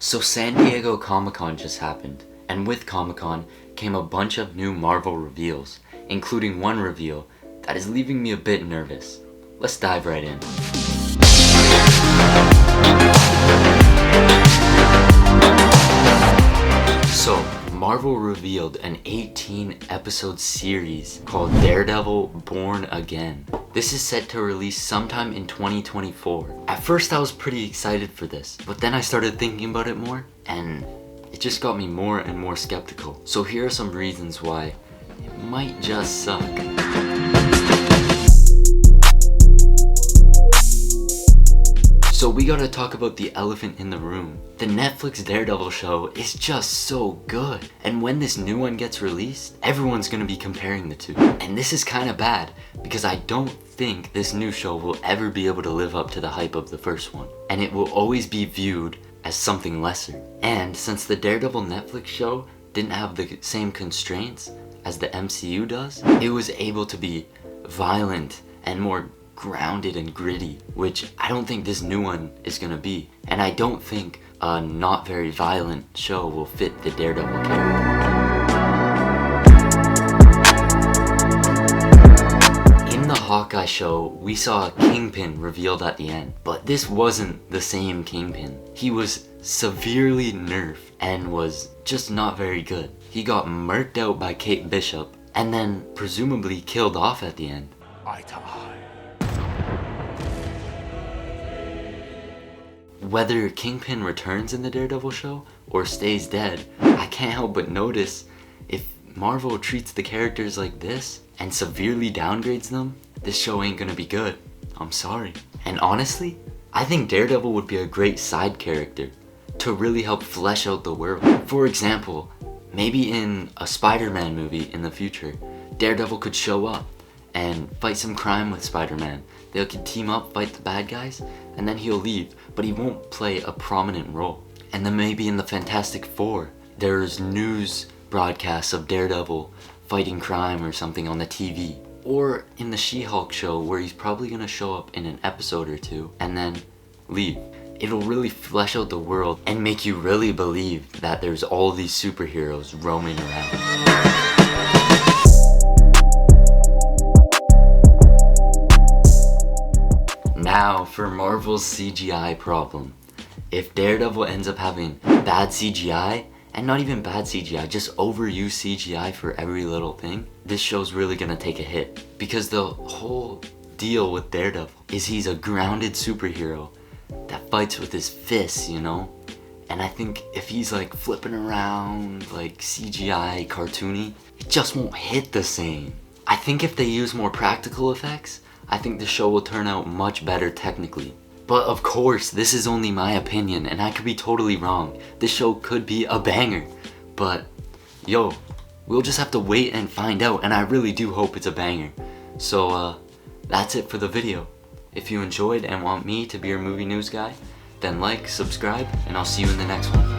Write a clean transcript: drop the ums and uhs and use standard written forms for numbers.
So San Diego Comic-Con just happened, and with Comic-Con came a bunch of new Marvel reveals, including one reveal that is leaving me a bit nervous. Let's dive right in. So, Marvel revealed an 18-episode series called Daredevil Born Again. This is set to release sometime in 2024. At first I was pretty excited for this, but then I started thinking about it more, and it just got me more and more skeptical. So here are some reasons why it might just suck. So we gotta talk about the elephant in the room. The Netflix Daredevil show is just so good. And when this new one gets released, everyone's gonna be comparing the two. And this is kinda bad, because I don't think this new show will ever be able to live up to the hype of the first one. And it will always be viewed as something lesser. And since the Daredevil Netflix show didn't have the same constraints as the MCU does, it was able to be violent and more grounded and gritty, which I don't think this new one is gonna be. And I don't think a not very violent show will fit the Daredevil character. In the Hawkeye show, we saw a Kingpin revealed at the end, but this wasn't the same Kingpin. He was severely nerfed and was just not very good. He got murked out by Kate Bishop and then presumably killed off at the end. Eye to eye. Whether Kingpin returns in the Daredevil show or stays dead, I can't help but notice if Marvel treats the characters like this and severely downgrades them, this show ain't gonna be good. I'm sorry. And honestly, I think Daredevil would be a great side character to really help flesh out the world. For example, maybe in a Spider-Man movie in the future, Daredevil could show up and fight some crime with Spider-Man. They could team up, fight the bad guys, and then he'll leave, but he won't play a prominent role. And then maybe in the Fantastic Four, there's news broadcasts of Daredevil fighting crime or something on the TV. Or in the She-Hulk show, where he's probably gonna show up in an episode or two and then leave. It'll really flesh out the world and make you really believe that there's all these superheroes roaming around. Now for Marvel's CGI problem. If Daredevil ends up having bad CGI, and not even bad CGI, just overused CGI for every little thing, this show's really gonna take a hit. Because the whole deal with Daredevil is he's a grounded superhero that fights with his fists, you know? And I think if he's like flipping around, like CGI, cartoony, it just won't hit the same. I think if they use more practical effects, I think the show will turn out much better technically. But of course, this is only my opinion and I could be totally wrong. This show could be a banger. But, yo, we'll just have to wait and find out, and I really do hope it's a banger. So, that's it for the video. If you enjoyed and want me to be your movie news guy, then like, subscribe, and I'll see you in the next one.